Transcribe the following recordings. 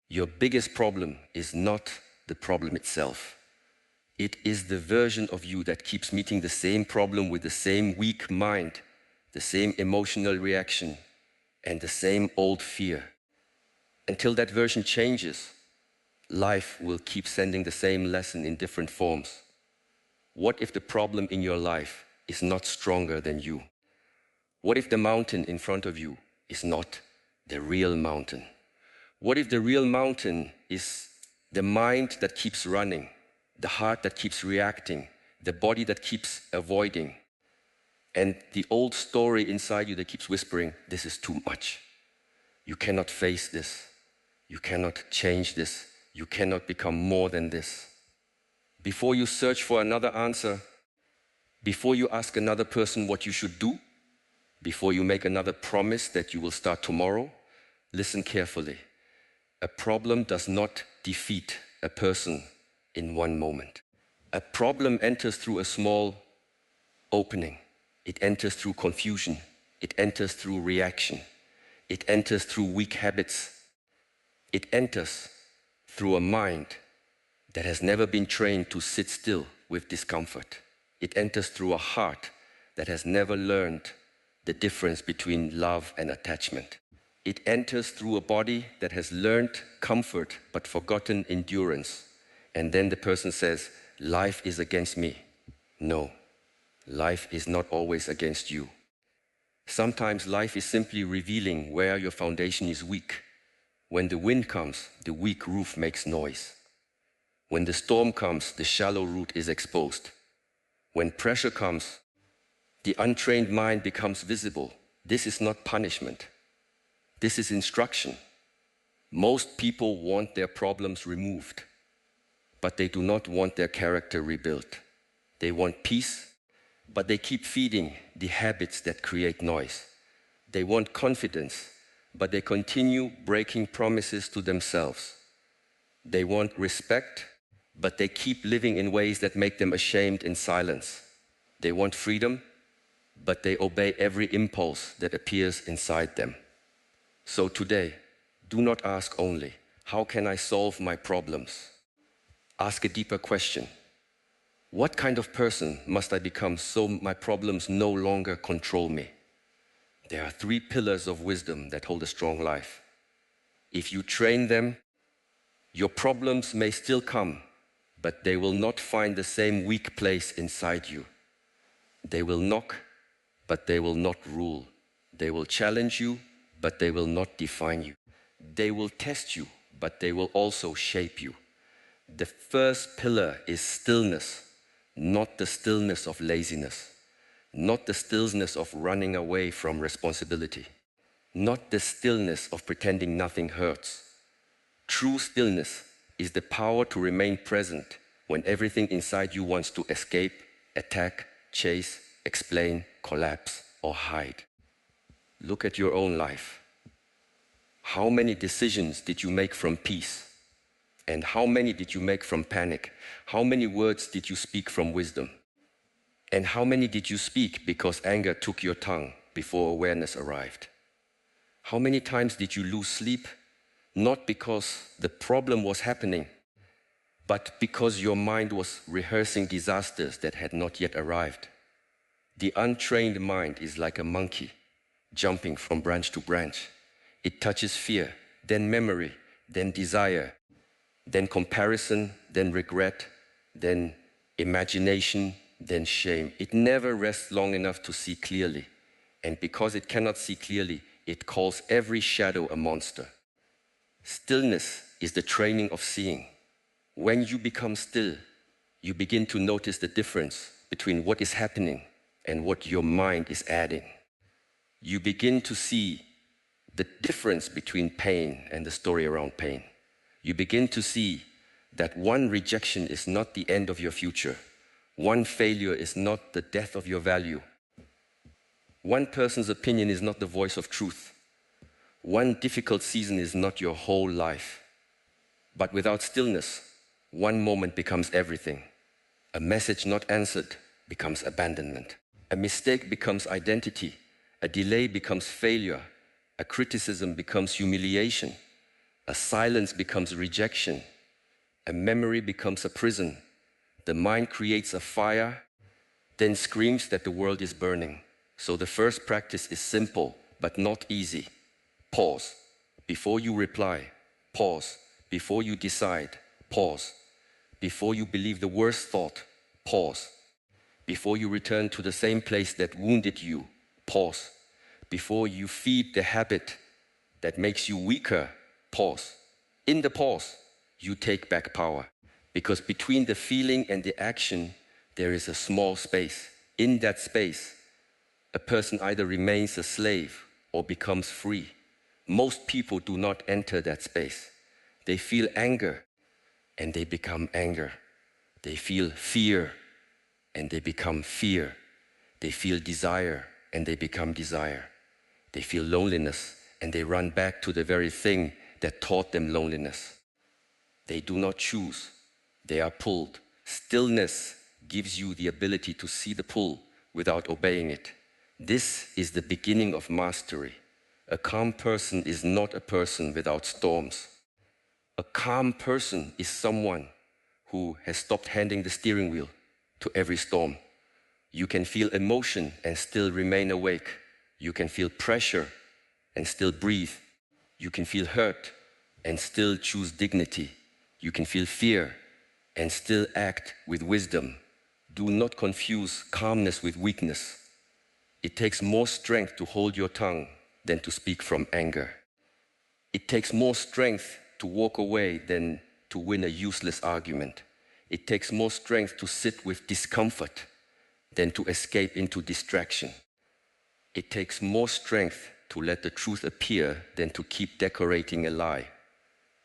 Your biggest problem is not the problem itself. It is the version of you that keeps meeting the same problem with the same weak mind, the same emotional reaction, and the same old fear. Until that version changes, life will keep sending the same lesson in different forms. What if the problem in your life is not stronger than you? What if the mountain in front of you is not the real mountain? What if the real mountain is the mind that keeps running, the heart that keeps reacting, the body that keeps avoiding, and the old story inside you that keeps whispering, this is too much. You cannot face this. You cannot change this. You cannot become more than this. Before you search for another answer, before you ask another person what you should do, before you make another promise that you will start tomorrow, listen carefully. A problem does not defeat a person in one moment. A problem enters through a small opening. It enters through confusion. It enters through reaction. It enters through weak habits. It enters through a mind that has never been trained to sit still with discomfort. It enters through a heart that has never learned the difference between love and attachment. It enters through a body that has learned comfort but forgotten endurance. And then the person says, life is against me. No, life is not always against you. Sometimes life is simply revealing where your foundation is weak. When the wind comes, the weak roof makes noise. When the storm comes, the shallow root is exposed. When pressure comes, the untrained mind becomes visible. This is not punishment. This is instruction. Most people want their problems removed, but they do not want their character rebuilt. They want peace, but they keep feeding the habits that create noise. They want confidence, but they continue breaking promises to themselves. They want respect, but they keep living in ways that make them ashamed in silence. They want freedom, but they obey every impulse that appears inside them. So today, do not ask only, how can I solve my problems? Ask a deeper question. What kind of person must I become so my problems no longer control me? There are 3 pillars of wisdom that hold a strong life. If you train them, your problems may still come, but they will not find the same weak place inside you. They will knock, but they will not rule. They will challenge you, but they will not define you. They will test you, but they will also shape you. The first pillar is stillness, not the stillness of laziness, not the stillness of running away from responsibility, not the stillness of pretending nothing hurts. True stillness is the power to remain present when everything inside you wants to escape, attack, chase, explain, collapse, or hide. Look at your own life. How many decisions did you make from peace? And how many did you make from panic? How many words did you speak from wisdom? And how many did you speak because anger took your tongue before awareness arrived? How many times did you lose sleep? Not because the problem was happening, but because your mind was rehearsing disasters that had not yet arrived. The untrained mind is like a monkey, jumping from branch to branch. It touches fear, then memory, then desire, then comparison, then regret, then imagination, then shame. It never rests long enough to see clearly. And because it cannot see clearly, it calls every shadow a monster. Stillness is the training of seeing. When you become still, you begin to notice the difference between what is happening and what your mind is adding. You begin to see the difference between pain and the story around pain. You begin to see that one rejection is not the end of your future. One failure is not the death of your value. One person's opinion is not the voice of truth. One difficult season is not your whole life. But without stillness, one moment becomes everything. A message not answered becomes abandonment. A mistake becomes identity. A delay becomes failure. A criticism becomes humiliation. A silence becomes rejection. A memory becomes a prison. The mind creates a fire, then screams that the world is burning. So the first practice is simple, but not easy. Pause. Before you reply, pause. Before you decide, pause. Before you believe the worst thought, pause. Before you return to the same place that wounded you, pause. Before you feed the habit that makes you weaker, pause. In the pause, you take back power. Because between the feeling and the action, there is a small space. In that space, a person either remains a slave or becomes free. Most people do not enter that space. They feel anger and they become anger. They feel fear and they become fear. They feel desire and they become desire. They feel loneliness and they run back to the very thing that taught them loneliness. They do not choose. They are pulled. Stillness gives you the ability to see the pull without obeying it. This is the beginning of mastery. A calm person is not a person without storms. A calm person is someone who has stopped handing the steering wheel to every storm. You can feel emotion and still remain awake. You can feel pressure and still breathe. You can feel hurt and still choose dignity. You can feel fear and still act with wisdom. Do not confuse calmness with weakness. It takes more strength to hold your tongue than to speak from anger. It takes more strength to walk away than to win a useless argument. It takes more strength to sit with discomfort than to escape into distraction. It takes more strength to let the truth appear than to keep decorating a lie.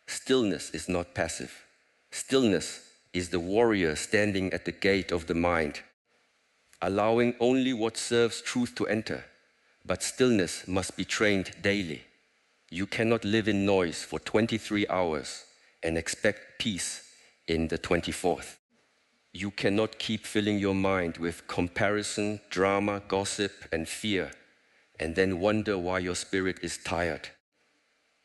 Stillness is not passive. Stillness is the warrior standing at the gate of the mind, allowing only what serves truth to enter. But stillness must be trained daily. You cannot live in noise for 23 hours and expect peace in the 24th. You cannot keep filling your mind with comparison, drama, gossip, and fear, and then wonder why your spirit is tired.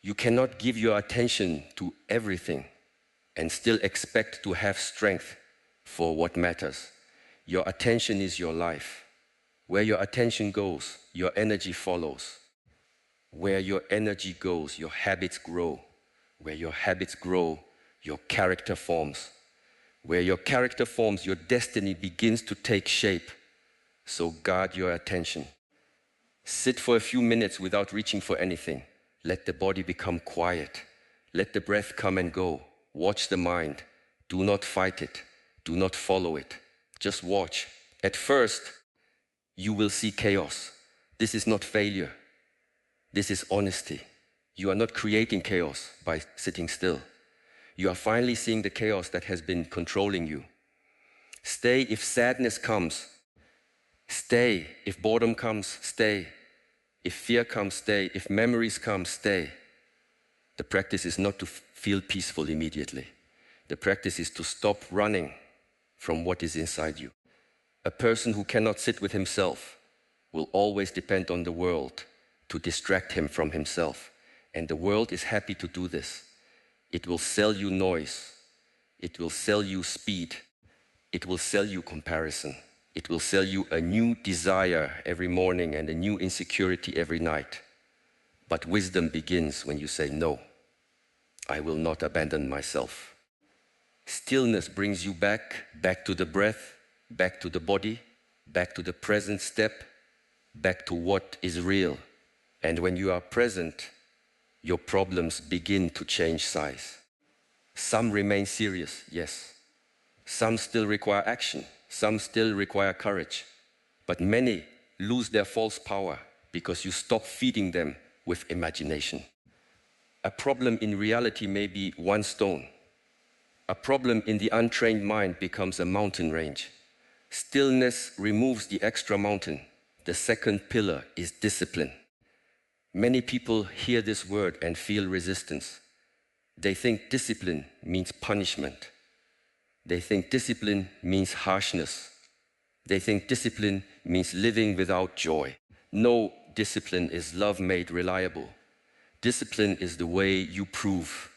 You cannot give your attention to everything and still expect to have strength for what matters. Your attention is your life. Where your attention goes, your energy follows. Where your energy goes, your habits grow. Where your habits grow, your character forms. Where your character forms, your destiny begins to take shape. So guard your attention. Sit for a few minutes without reaching for anything. Let the body become quiet. Let the breath come and go. Watch the mind. Do not fight it. Do not follow it. Just watch. At first, you will see chaos. This is not failure. This is honesty. You are not creating chaos by sitting still. You are finally seeing the chaos that has been controlling you. Stay if sadness comes. Stay if boredom comes. Stay. If fear comes, stay. If memories come, stay. The practice is not to feel peaceful immediately. The practice is to stop running from what is inside you. A person who cannot sit with himself will always depend on the world to distract him from himself. And the world is happy to do this. It will sell you noise. It will sell you speed. It will sell you comparison. It will sell you a new desire every morning and a new insecurity every night. But wisdom begins when you say, no, I will not abandon myself. Stillness brings you back to the breath, back to the body, back to the present step, back to what is real. And when you are present, your problems begin to change size. Some remain serious, yes. Some still require action. Some still require courage. But many lose their false power because you stop feeding them with imagination. A problem in reality may be one stone. A problem in the untrained mind becomes a mountain range. Stillness removes the extra mountain. The second pillar is discipline. Many people hear this word and feel resistance. They think discipline means punishment. They think discipline means harshness. They think discipline means living without joy. No, discipline is love made reliable. Discipline is the way you prove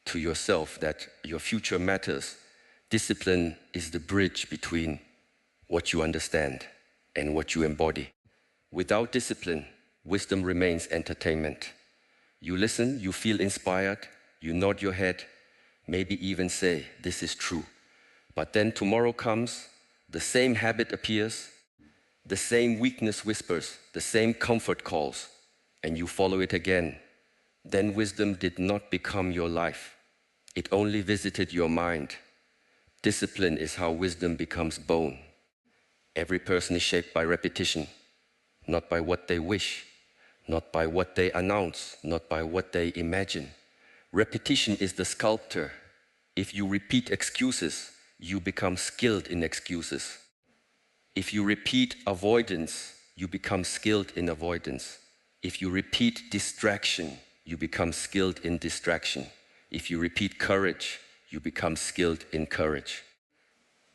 to yourself that your future matters, discipline is the bridge between what you understand and what you embody. Without discipline, wisdom remains entertainment. You listen, you feel inspired, you nod your head, maybe even say, "This is true." But then tomorrow comes, the same habit appears, the same weakness whispers, the same comfort calls, and you follow it again. Then wisdom did not become your life. It only visited your mind. Discipline is how wisdom becomes bone. Every person is shaped by repetition, not by what they wish, not by what they announce, not by what they imagine. Repetition is the sculptor. If you repeat excuses, you become skilled in excuses. If you repeat avoidance, you become skilled in avoidance. If you repeat distraction, you become skilled in distraction. If you repeat courage, you become skilled in courage.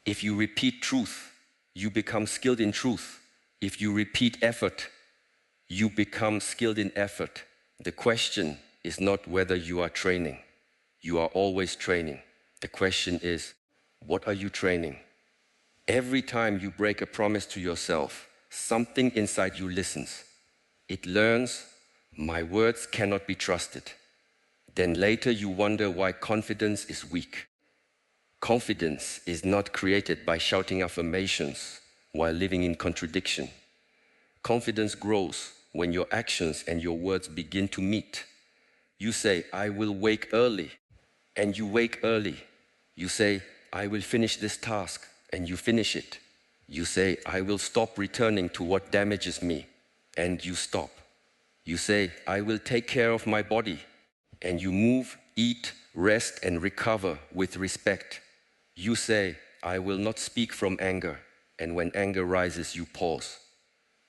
If you repeat truth, you become skilled in truth. If you repeat effort, you become skilled in effort. The question is not whether you are training. You are always training. The question is, what are you training? Every time you break a promise to yourself, something inside you listens. It learns, my words cannot be trusted. Then later you wonder why confidence is weak. Confidence is not created by shouting affirmations while living in contradiction. Confidence grows when your actions and your words begin to meet. You say, "I will wake early," and you wake early. You say, "I will finish this task," and you finish it. You say, "I will stop returning to what damages me," and you stop. You say, "I will take care of my body," and you move, eat, rest, and recover with respect. You say, "I will not speak from anger," and when anger rises, you pause.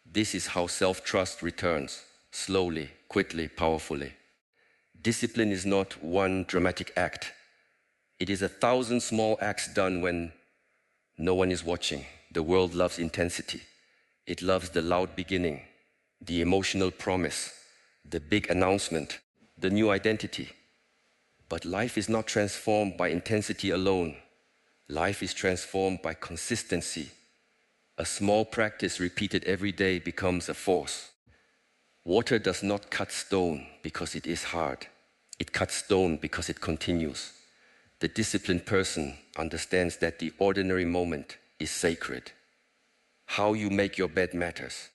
This is how self-trust returns, slowly, quickly, powerfully. Discipline is not one dramatic act. It is 1,000 small acts done when no one is watching. The world loves intensity. It loves the loud beginning, the emotional promise, the big announcement, the new identity. But life is not transformed by intensity alone. Life is transformed by consistency. A small practice repeated every day becomes a force. Water does not cut stone because it is hard. It cuts stone because it continues. The disciplined person understands that the ordinary moment is sacred. How you make your bed matters.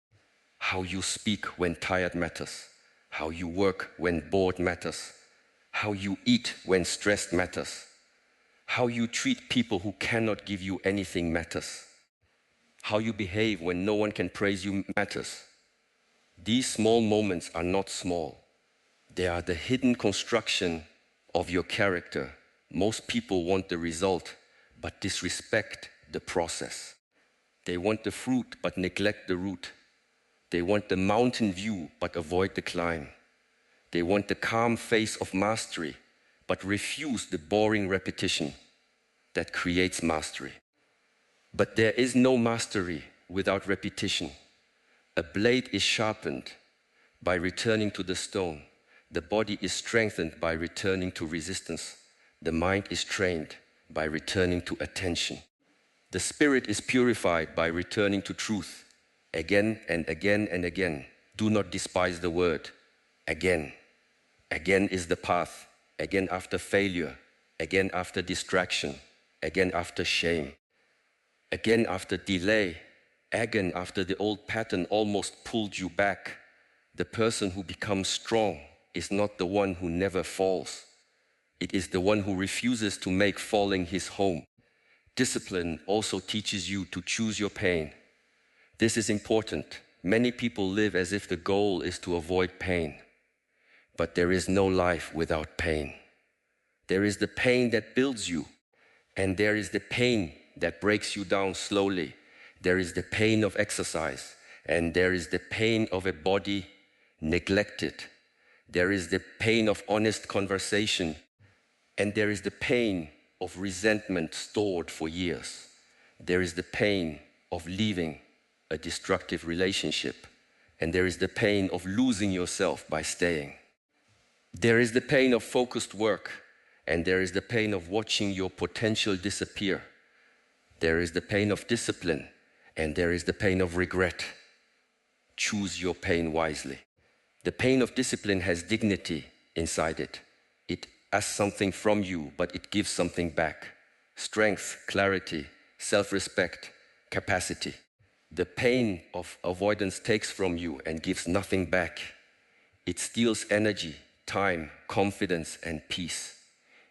How you speak when tired matters. How you work when bored matters. How you eat when stressed matters. How you treat people who cannot give you anything matters. How you behave when no one can praise you matters. These small moments are not small. They are the hidden construction of your character. Most people want the result, but disrespect the process. They want the fruit, but neglect the root. They want the mountain view, but avoid the climb. They want the calm face of mastery, but refuse the boring repetition that creates mastery. But there is no mastery without repetition. A blade is sharpened by returning to the stone. The body is strengthened by returning to resistance. The mind is trained by returning to attention. The spirit is purified by returning to truth. Again and again and again. Do not despise the word. Again. Again is the path. Again after failure. Again after distraction. Again after shame. Again after delay. Again after the old pattern almost pulled you back. The person who becomes strong is not the one who never falls. It is the one who refuses to make falling his home. Discipline also teaches you to choose your pain. This is important. Many people live as if the goal is to avoid pain. But there is no life without pain. There is the pain that builds you, and there is the pain that breaks you down slowly. There is the pain of exercise, and there is the pain of a body neglected. There is the pain of honest conversation, and there is the pain of resentment stored for years. There is the pain of leaving a destructive relationship, and there is the pain of losing yourself by staying. There is the pain of focused work, and there is the pain of watching your potential disappear. There is the pain of discipline, and there is the pain of regret. Choose your pain wisely. The pain of discipline has dignity inside it. It asks something from you, but it gives something back. Strength, clarity, self-respect, capacity. The pain of avoidance takes from you and gives nothing back. It steals energy, time, confidence, and peace.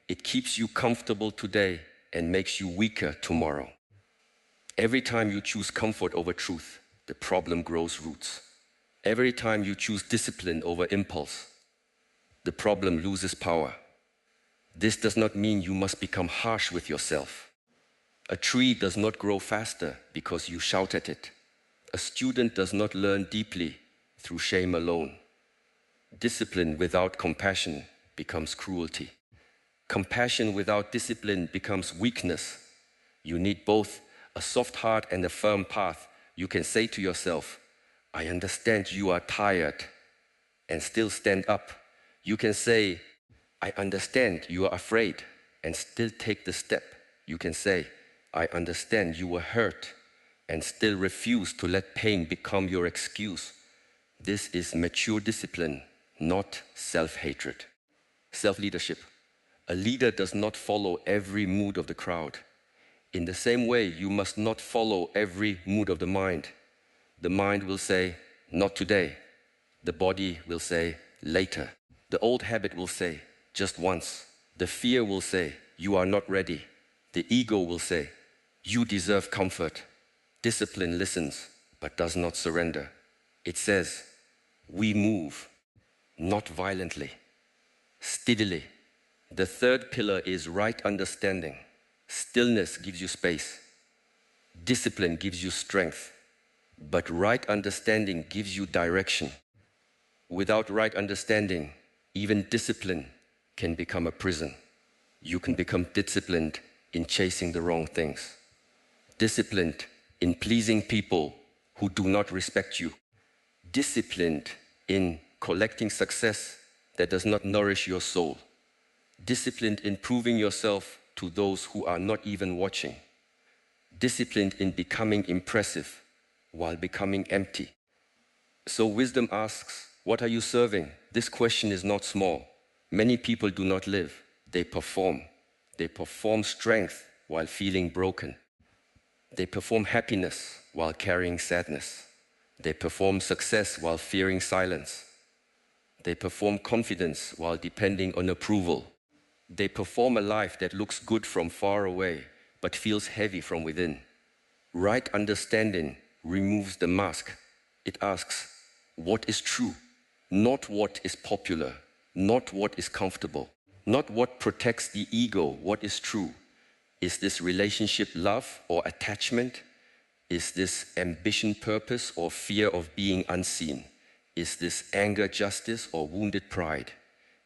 It keeps you comfortable today and makes you weaker tomorrow. Every time you choose comfort over truth, the problem grows roots. Every time you choose discipline over impulse, the problem loses power. This does not mean you must become harsh with yourself. A tree does not grow faster because you shout at it. A student does not learn deeply through shame alone. Discipline without compassion becomes cruelty. Compassion without discipline becomes weakness. You need both a soft heart and a firm path. You can say to yourself, I understand you are tired, and still stand up. You can say, I understand you are afraid, and still take the step. You can say, I understand you were hurt, and still refuse to let pain become your excuse. This is mature discipline, not self-hatred. Self-leadership. A leader does not follow every mood of the crowd. In the same way, you must not follow every mood of the mind. The mind will say, not today. The body will say, later. The old habit will say, just once. The fear will say, you are not ready. The ego will say, you deserve comfort. Discipline listens, but does not surrender. It says, we move, not violently, steadily. The third pillar is right understanding. Stillness gives you space. Discipline gives you strength. But right understanding gives you direction. Without right understanding, even discipline can become a prison. You can become disciplined in chasing the wrong things. Disciplined in pleasing people who do not respect you. Disciplined in collecting success that does not nourish your soul. Disciplined in proving yourself to those who are not even watching. Disciplined in becoming impressive while becoming empty. So wisdom asks, what are you serving? This question is not small. Many people do not live, they perform. They perform strength while feeling broken. They perform happiness while carrying sadness. They perform success while fearing silence. They perform confidence while depending on approval. They perform a life that looks good from far away, but feels heavy from within. Right understanding removes the mask. It asks, what is true? Not what is popular, not what is comfortable, not what protects the ego. What is true? Is this relationship love or attachment? Is this ambition purpose or fear of being unseen? Is this anger justice or wounded pride?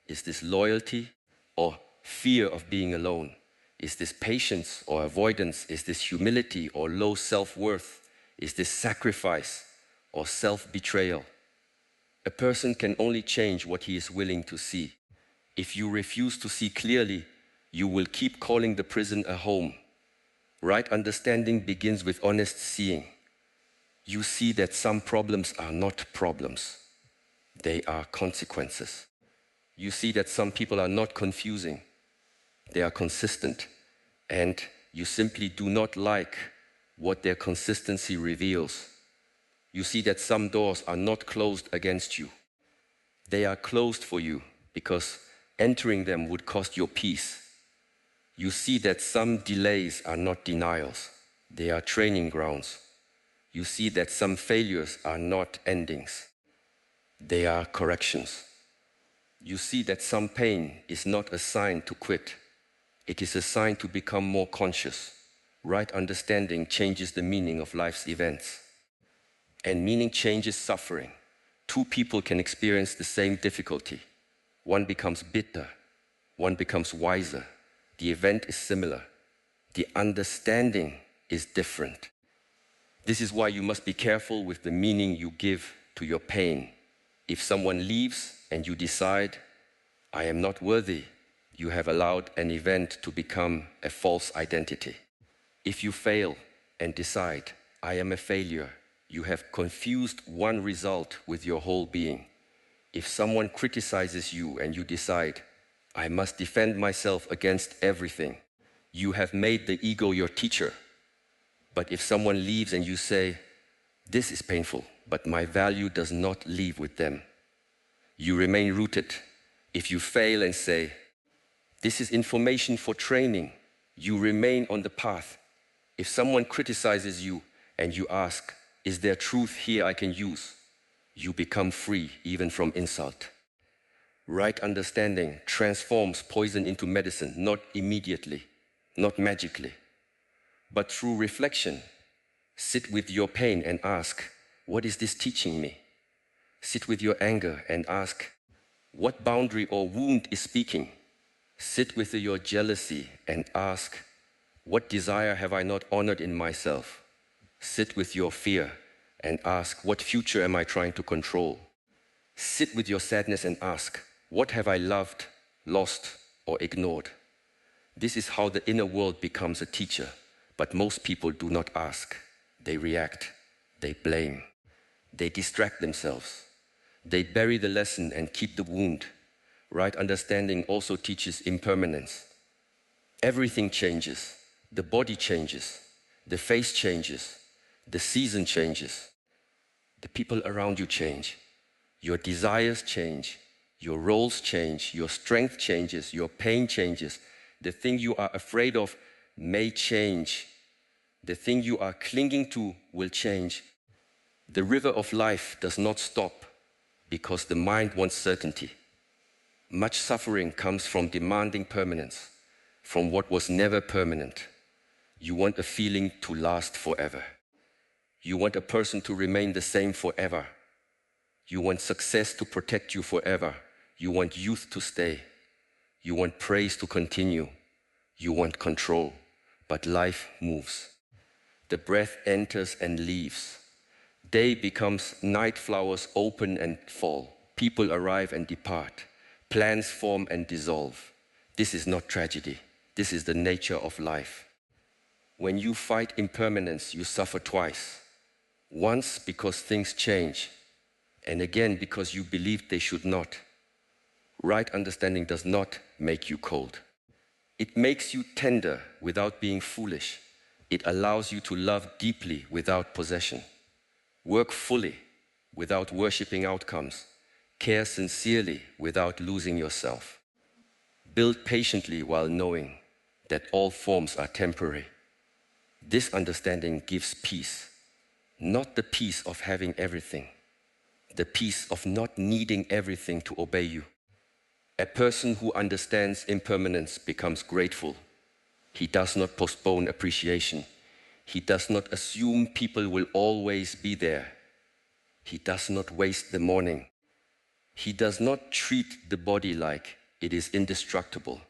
Is this loyalty or fear of being alone? Is this patience or avoidance? Is this humility or low self-worth? Is this sacrifice or self-betrayal? A person can only change what he is willing to see. If you refuse to see clearly, you will keep calling the prison a home. Right understanding begins with honest seeing. You see that some problems are not problems. They are consequences. You see that some people are not confusing. They are consistent. And you simply do not like what their consistency reveals. You see that some doors are not closed against you. They are closed for you because entering them would cost your peace. You see that some delays are not denials. They are training grounds. You see that some failures are not endings. They are corrections. You see that some pain is not a sign to quit. It is a sign to become more conscious. Right understanding changes the meaning of life's events. And meaning changes suffering. Two people can experience the same difficulty. One becomes bitter. One becomes wiser. The event is similar. The understanding is different. This is why you must be careful with the meaning you give to your pain. If someone leaves and you decide, I am not worthy, you have allowed an event to become a false identity. If you fail and decide, I am a failure, you have confused one result with your whole being. If someone criticizes you and you decide, I must defend myself against everything, you have made the ego your teacher. But if someone leaves and you say, this is painful, but my value does not leave with them, you remain rooted. If you fail and say, this is information for training, you remain on the path. If someone criticizes you and you ask, is there truth here I can use? You become free even from insult. Right understanding transforms poison into medicine, not immediately, not magically, but through reflection. Sit with your pain and ask, what is this teaching me? Sit with your anger and ask, what boundary or wound is speaking? Sit with your jealousy and ask, what desire have I not honored in myself? Sit with your fear and ask, what future am I trying to control? Sit with your sadness and ask, what have I loved, lost, or ignored? This is how the inner world becomes a teacher, but most people do not ask. They react, they blame, they distract themselves. They bury the lesson and keep the wound. Right understanding also teaches impermanence. Everything changes. The body changes. The face changes. The season changes. The people around you change. Your desires change. Your roles change. Your strength changes. Your pain changes. The thing you are afraid of may change. The thing you are clinging to will change. The river of life does not stop because the mind wants certainty. Much suffering comes from demanding permanence, from what was never permanent. You want a feeling to last forever. You want a person to remain the same forever. You want success to protect you forever. You want youth to stay. You want praise to continue. You want control. But life moves. The breath enters and leaves. Day becomes night, flowers open and fall. People arrive and depart. Plans form and dissolve. This is not tragedy. This is the nature of life. When you fight impermanence, you suffer twice. Once because things change, and again because you believed they should not. Right understanding does not make you cold. It makes you tender without being foolish. It allows you to love deeply without possession. Work fully without worshipping outcomes. Care sincerely without losing yourself. Build patiently while knowing that all forms are temporary. This understanding gives peace, not the peace of having everything, the peace of not needing everything to obey you. A person who understands impermanence becomes grateful. He does not postpone appreciation. He does not assume people will always be there. He does not waste the morning. He does not treat the body like it is indestructible.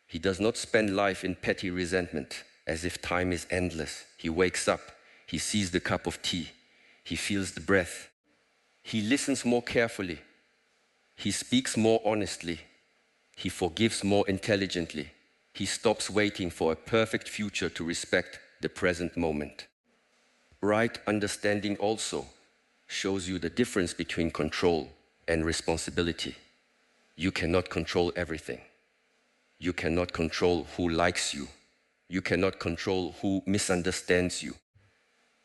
He does not spend life in petty resentment as if time is endless. He wakes up, he sees the cup of tea, he feels the breath. He listens more carefully. He speaks more honestly. He forgives more intelligently. He stops waiting for a perfect future to respect the present moment. Right understanding also shows you the difference between control and responsibility. You cannot control everything. You cannot control who likes you. You cannot control who misunderstands you.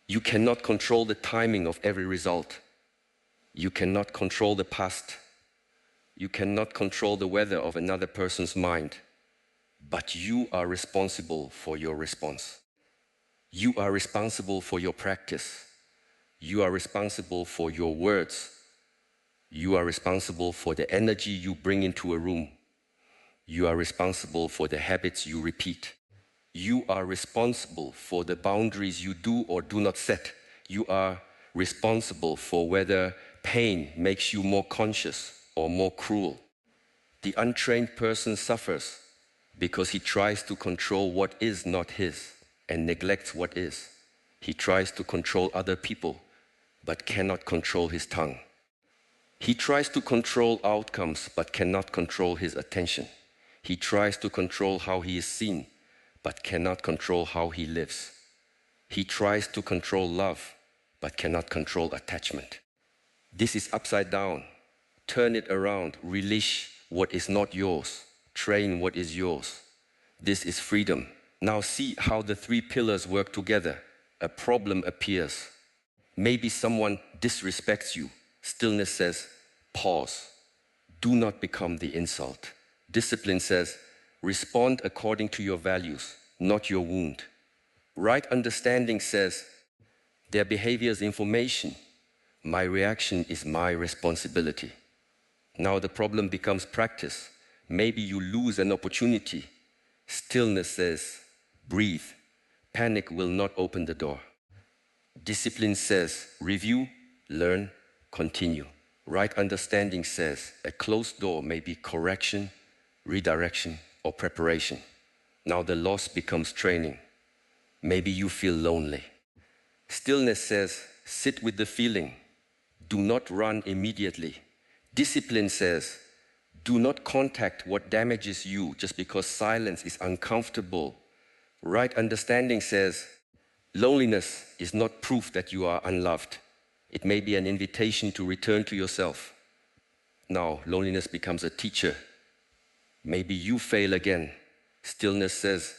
You cannot control the timing of every result. You cannot control the past. You cannot control the weather of another person's mind. But you are responsible for your response. You are responsible for your practice. You are responsible for your words. You are responsible for the energy you bring into a room. You are responsible for the habits you repeat. You are responsible for the boundaries you do or do not set. You are responsible for whether pain makes you more conscious or more cruel. The untrained person suffers because he tries to control what is not his and neglects what is. He tries to control other people, but cannot control his tongue. He tries to control outcomes, but cannot control his attention. He tries to control how he is seen, but cannot control how he lives. He tries to control love, but cannot control attachment. This is upside down. Turn it around. Release what is not yours. Train what is yours. This is freedom. Now see how the three pillars work together. A problem appears. Maybe someone disrespects you. Stillness says, pause. Do not become the insult. Discipline says, respond according to your values, not your wound. Right understanding says, their behavior is information. My reaction is my responsibility. Now the problem becomes practice. Maybe you lose an opportunity. Stillness says, breathe. Panic will not open the door. Discipline says, review, learn, continue. Right understanding says, a closed door may be correction, redirection, or preparation. Now the loss becomes training. Maybe you feel lonely. Stillness says, sit with the feeling. Do not run immediately. Discipline says, do not contact what damages you just because silence is uncomfortable. Right understanding says, loneliness is not proof that you are unloved. It may be an invitation to return to yourself. Now, loneliness becomes a teacher. Maybe you fail again. Stillness says,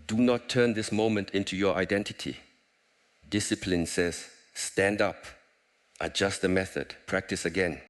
do not turn this moment into your identity. Discipline says, stand up, adjust the method, practice again.